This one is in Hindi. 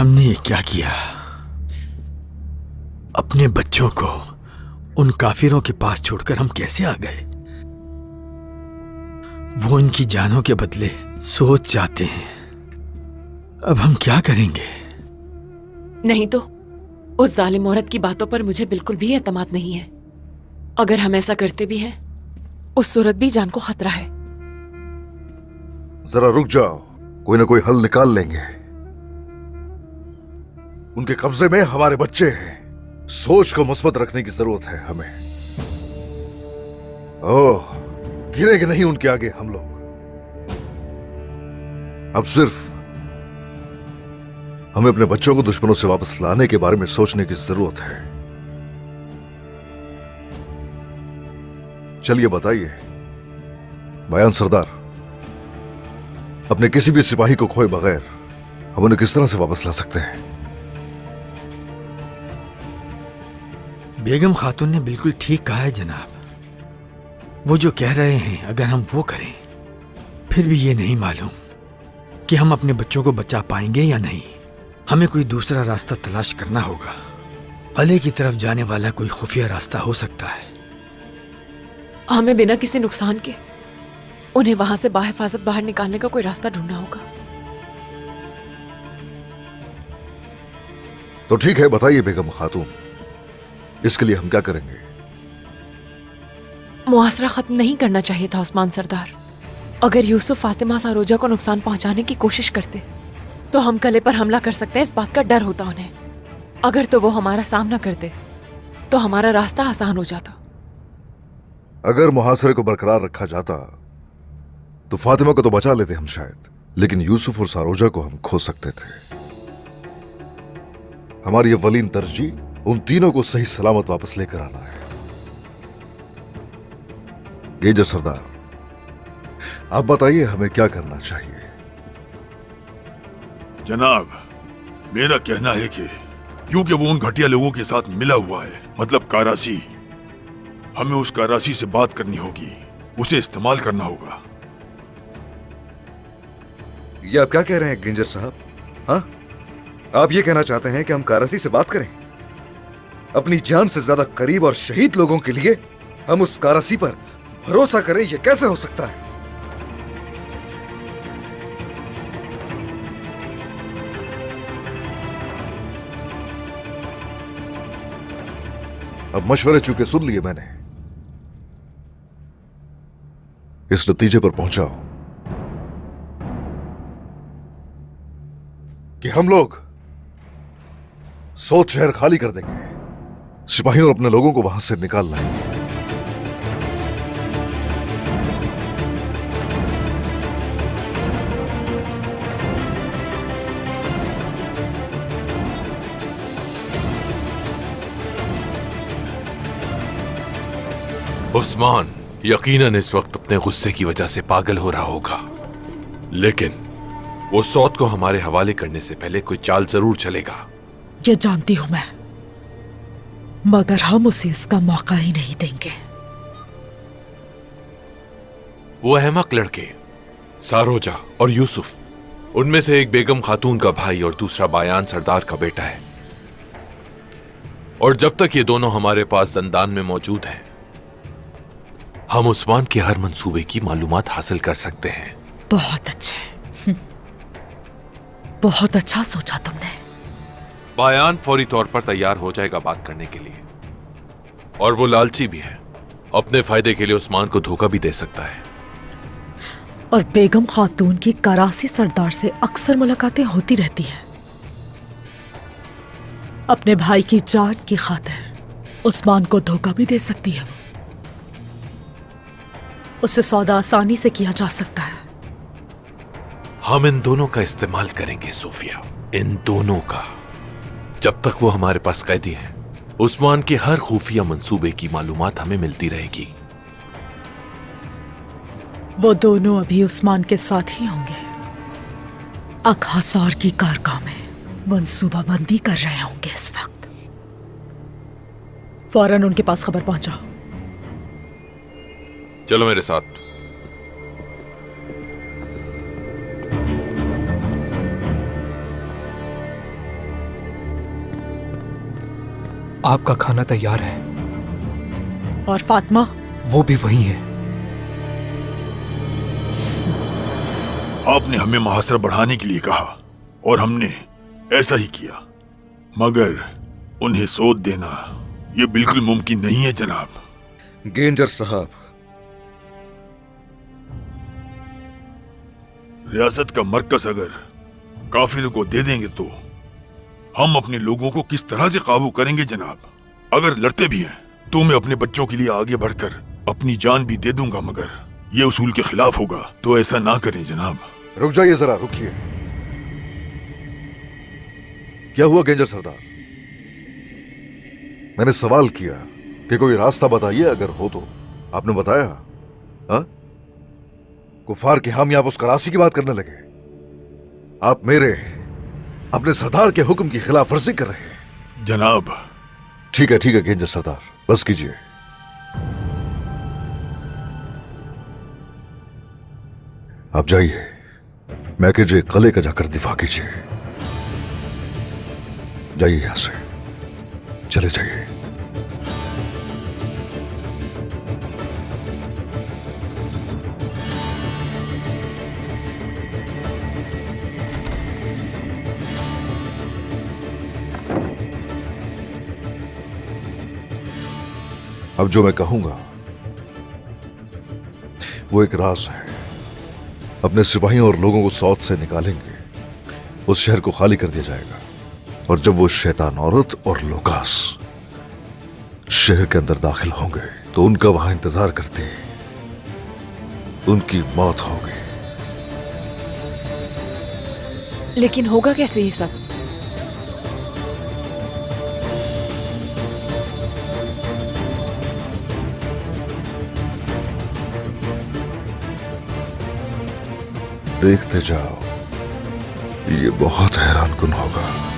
हमने ये क्या किया? अपने बच्चों को उन काफिरों के पास छोड़कर हम कैसे आ गए? वो इनकी जानों के बदले सोच जाते हैं। अब हम क्या करेंगे? नहीं तो उस जालिम औरत की बातों पर मुझे बिल्कुल भी एतमाद नहीं है। अगर हम ऐसा करते भी हैं, उस सूरत भी जान को खतरा है। जरा रुक जाओ, कोई ना कोई हल निकाल लेंगे। उनके कब्जे में हमारे बच्चे हैं। सोच को मुस्बत रखने की जरूरत है हमें। ओह, गिरेंगे नहीं उनके आगे हम लोग। अब सिर्फ हमें अपने बच्चों को दुश्मनों से वापस लाने के बारे में सोचने की जरूरत है। चलिए बताइए बयान सरदार, अपने किसी भी सिपाही को खोए बगैर हम उन्हें किस तरह से वापस ला सकते हैं? बेगम खातून ने बिल्कुल ठीक कहा है जनाब। वो जो कह रहे हैं अगर हम वो करें, फिर भी ये नहीं मालूम कि हम अपने बच्चों को बचा पाएंगे या नहीं। हमें कोई दूसरा रास्ता तलाश करना होगा। किले की तरफ जाने वाला कोई खुफिया रास्ता हो सकता है। हमें बिना किसी नुकसान के उन्हें वहां से बाहिफाजत बाहर निकालने का कोई रास्ता ढूंढना होगा। तो ठीक है, बताइए बेगम खातून, इसके लिए हम क्या करेंगे? मुआसरा खत्म नहीं करना चाहिए था उस्मान सरदार। अगर यूसुफ फातिमा सारोजा को नुकसान पहुंचाने की कोशिश करते तो हम किले पर हमला कर सकते हैं, इस बात का डर होता उन्हें। अगर तो वो हमारा सामना करते तो हमारा रास्ता आसान हो जाता। अगर मुहासरे को बरकरार रखा जाता तो फातिमा को तो बचा लेते हम शायद, लेकिन यूसुफ और सारोजा को हम खो सकते थे। हमारी ये वलीन तरजीह उन तीनों को सही सलामत वापस लेकर आना है। गेजर सरदार, आप बताइए हमें क्या करना चाहिए? जनाब, मेरा कहना है कि क्योंकि वो उन घटिया लोगों के साथ मिला हुआ है, मतलब कारासी, हमें उस कारासी से बात करनी होगी, उसे इस्तेमाल करना होगा। ये आप क्या कह रहे हैं गिंजर साहब? हाँ, आप ये कहना चाहते हैं कि हम कारासी से बात करें? अपनी जान से ज्यादा करीब और शहीद लोगों के लिए हम उस कारासी पर भरोसा करें, ये कैसे हो सकता है? अब मशवरे चूंकि सुन लिए मैंने, इस नतीजे पर पहुंचा हूं कि हम लोग सोच शहर खाली कर देंगे, सिपाहियों और अपने लोगों को वहां से निकाल लाएंगे। उस्मान यकीनन इस वक्त अपने गुस्से की वजह से पागल हो रहा होगा, लेकिन वो सौत को हमारे हवाले करने से पहले कोई चाल जरूर चलेगा। ये जानती हूं मैं, मगर हम उसे इसका मौका ही नहीं देंगे। वो अहमक लड़के सारोजा और यूसुफ, उनमें से एक बेगम खातून का भाई और दूसरा बायान सरदार का बेटा है, और जब तक ये दोनों हमारे पास जंदान में मौजूद हैं, हम उस्मान के हर मंसूबे की मालूमात हासिल कर सकते हैं। बहुत अच्छे, बहुत अच्छा सोचा तुमने। बायान फौरी तौर पर तैयार हो जाएगा बात करने के लिए, और वो लालची भी है, अपने फायदे के लिए उस्मान को धोखा भी दे सकता है। और बेगम खातून की करासी सरदार से अक्सर मुलाकातें होती रहती हैं। अपने भाई की जान की खातिर उस्मान को धोखा भी दे सकती है। उससे सौदा आसानी से किया जा सकता है। हम इन दोनों का इस्तेमाल करेंगे सोफिया, इन दोनों का। जब तक वो हमारे पास कैदी हैं, उस्मान के हर खुफिया मंसूबे की मालूमात हमें मिलती रहेगी। वो दोनों अभी उस्मान के साथ ही होंगे। अकहसार की कारगाह में मंसूबाबंदी कर रहे होंगे इस वक्त। फौरन उनके पास खबर पहुंचाओ। चलो मेरे साथ। आपका खाना तैयार है। और फातिमा? वो भी वही है। आपने हमें मुहासरा बढ़ाने के लिए कहा और हमने ऐसा ही किया, मगर उन्हें सोच देना ये बिल्कुल मुमकिन नहीं है जनाब। गेंजर साहब, रियासत का मरकज अगर काफिरों को दे देंगे तो हम अपने लोगों को किस तरह से काबू करेंगे जनाब? अगर लड़ते भी हैं तो मैं अपने बच्चों के लिए आगे बढ़कर अपनी जान भी दे दूंगा, मगर ये उसूल के खिलाफ होगा, तो ऐसा ना करें जनाब। रुक जाइए जरा, रुकिए। क्या हुआ गेंजर सरदार? मैंने सवाल किया कि कोई रास्ता बताइए, अगर हो तो। आपने बताया। हाँ, कुफार के हामी आप उस करासी की बात करने लगे। आप मेरे अपने सरदार के हुक्म की खिलाफ वर्जी कर रहे हैं जनाब। ठीक है गेंजर सरदार, बस कीजिए। आप जाइए, मैं के कले का जाकर दिफा कीजिए। जाइए यहां से, चले जाइए। अब जो मैं कहूंगा वो एक राज है। अपने सिपाहियों और लोगों को सौत से निकालेंगे, उस शहर को खाली कर दिया जाएगा, और जब वो शैतान औरत और लोकास शहर के अंदर दाखिल होंगे तो उनका वहां इंतजार करते उनकी मौत होगी। लेकिन होगा कैसे ये सब? देखते जाओ, ये बहुत हैरान कुन होगा।